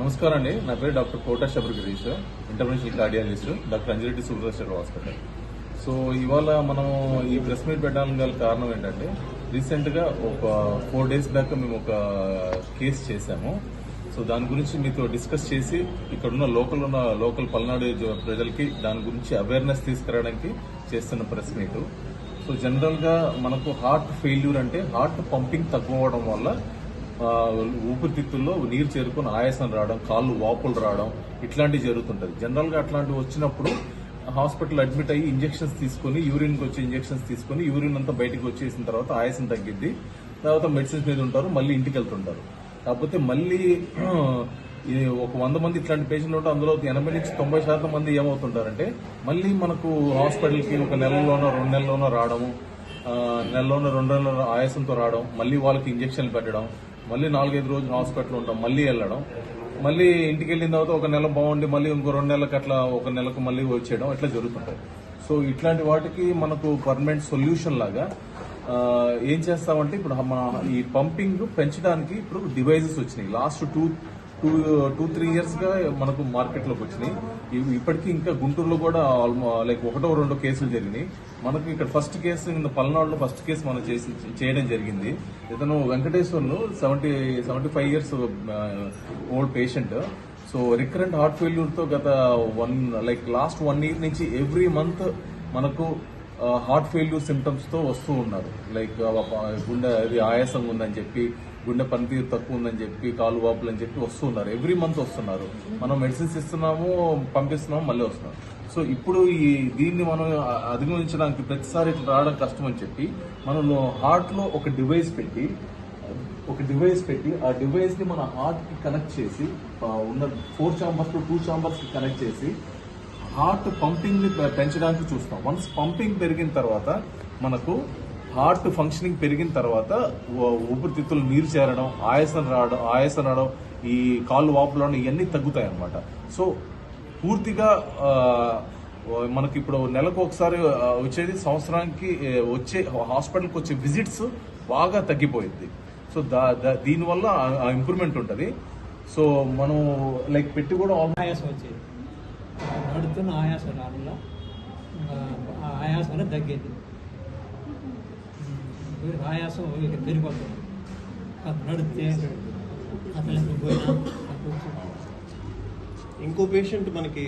నమస్కారం అండి. నా పేరు doctor Kota Shabar Girish, international cardiologist, doctor Anjireddy super hospital. So ఇవాళ మనం ఈ ప్రెస్ మీట్ పెట్టడానికి గల కారణం ఏంటంటే, రీసెంట్గా ఒక 4 days బ్యాక్ మేము ఒక కేసు చేశాము. సో దాని గురించి మీతో డిస్కస్ చేసి ఇక్కడున్న లోకల్ పల్నాడు ప్రజలకి దాని గురించి అవేర్నెస్ తీసుకురావడానికి చేస్తున్న ప్రెస్ మీట్. సో జనరల్గా మనకు హార్ట్ ఫెయిల్యూర్ అంటే హార్ట్ పంపింగ్ తక్కువడం వల్ల ఊపిరితిత్తుల్లో నీరు చేరుకుని ఆయాసం రావడం, కాళ్ళు వాపులు రావడం ఇట్లాంటివి జరుగుతుంటది. జనరల్ గా అట్లాంటివి వచ్చినప్పుడు హాస్పిటల్ అడ్మిట్ అయ్యి ఇంజెక్షన్స్ తీసుకుని, యూరిన్కి వచ్చే ఇంజెక్షన్స్ తీసుకుని యూరిన్ అంతా బయటకు వచ్చేసిన తర్వాత ఆయాసం తగ్గిద్ది. తర్వాత మెడిసిన్స్ మీద ఉంటారు, మళ్ళీ ఇంటికి వెళ్తుంటారు. కాకపోతే మళ్ళీ ఒక 100 మంది ఇట్లాంటి పేషెంట్లు ఉంటే అందులో 80 నుంచి 90% మంది ఏమవుతుంటారంటే మళ్ళీ మనకు హాస్పిటల్కి ఒక నెలలోనో 2 నెలల్లోనో రావడము, నెలలోనో 2 నెలల ఆయాసంతో రావడం, మళ్ళీ వాళ్ళకి ఇంజక్షన్లు పెట్టడం, మళ్ళీ 4-5 రోజులు హాస్పిటల్ ఉంటాం, మళ్ళీ వెళ్ళడం, మళ్ళీ ఇంటికి వెళ్ళిన తర్వాత ఒక నెల బాగుండి మళ్ళీ ఇంకో 2 నెలలకు అట్లా ఒక నెలకు మళ్ళీ వచ్చేయడం ఇట్లా జరుగుతుంటాయి. సో ఇట్లాంటి వాటికి మనకు పర్మనెంట్ సొల్యూషన్ లాగా ఏం చేస్తామంటే, ఇప్పుడు ఈ పంపింగ్ పెంచడానికి ఇప్పుడు డివైజెస్ వచ్చినాయి. లాస్ట్ 2-3 years గా మనకు మార్కెట్లోకి వచ్చినాయి. ఇప్పటికీ ఇంకా గుంటూరులో కూడా లైక్ 1-2 కేసులు జరిగినాయి. మనకు ఇక్కడ ఫస్ట్ కేసు పల్నాడులో ఫస్ట్ కేసు మనం చేయడం జరిగింది. ఇతను Venkateswarlu 75 years old patient. So recurrent heart failure తో గత లాస్ట్ 1 year నుంచి ఎవ్రీ మంత్ మనకు హార్ట్ ఫెయిల్యూర్ సిమ్టమ్స్ తో వస్తూ ఉన్నారు. లైక్ గుండె ఆయాసం ఉందని చెప్పి, గుండె పనితీరు తక్కువ ఉందని చెప్పి, కాలు వాపులు అని చెప్పి వస్తున్నారు. ఎవ్రీ మంత్ వస్తున్నారు. మనం మెడిసిన్స్ ఇస్తున్నాము, పంపిస్తున్నాము, మళ్ళీ వస్తున్నాం. సో ఇప్పుడు దీన్ని మనం అధిగమించడానికి ప్రతిసారి ఇట్లా రావడం కష్టం అని చెప్పి మనం హార్ట్ లో ఒక డివైస్ పెట్టి ఆ డివైస్ ని మన హార్ట్ కి కనెక్ట్ చేసి ఉన్న 4 chambers టు 2 chambers కి కనెక్ట్ చేసి హార్ట్ పంపింగ్ ని పెంచడానికి చూస్తాం. వన్స్ పంపింగ్ పెరిగిన తర్వాత మనకు హార్ట్ ఫంక్షనింగ్ పెరిగిన తర్వాత ఊపిరితిత్తులు నీరు చేరడం, ఆయాసం రావడం, ఈ కాళ్ళు వాపులు రావడం ఇవన్నీ తగ్గుతాయి అన్నమాట. సో పూర్తిగా మనకి ఇప్పుడు నెలకు ఒకసారి వచ్చేది, సంవత్సరానికి వచ్చే హాస్పిటల్కి వచ్చే విజిట్స్ బాగా తగ్గిపోయింది. సో దీనివల్ల ఇంప్రూవ్మెంట్ ఉంటుంది. సో మనం లైక్ పెట్టి కూడా ఆయాసం వచ్చేది, నడుతున్న ఆయాసం రావడంలో ఆయాసం తగ్గేది. ఆయాసం ఇక పెరిగిపోతుంది, నడితే అతను పోయినా. ఇంకో పేషెంట్ మనకి